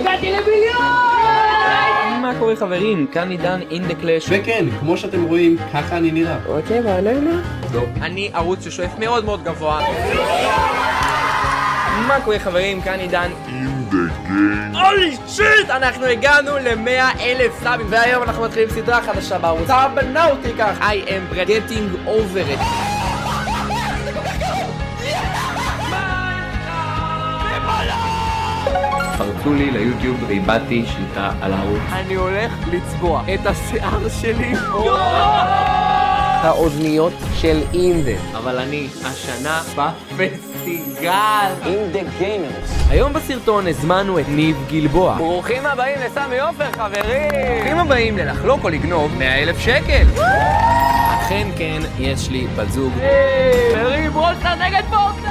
הגעתי למיליון! מה קורה חברים? כאן עידן אין דה קלאש. וכן, כמו שאתם רואים, ככה אני נראה. אוקיי, בעלינו? לא. אני ערוץ ששואף מאוד מאוד גבוה. מה קורה חברים? כאן עידן אין דה גיים. אולי שיט! אנחנו הגענו ל100,000 סאבים והיום אנחנו מתחילים סדרה חדשה בערוץ. סאבנה אותי כך. I am getting over it. פרצו לי ליוטיוב ואיבדתי שליטה על הערוץ. אני הולך לצבוע את השיער שלי. האוזניות של אינדה. אבל אני השנה בפסטיגל אינדה גיימרס. היום בסרטון הזמנו את ניב גלבוע. ברוכים הבאים לסמי עופר חברים. ברוכים הבאים ללחלוק או לגנוב 100,000 שקל. אכן כן, יש לי בת זוג. מרי ברולסטאר נגד פורטנייט.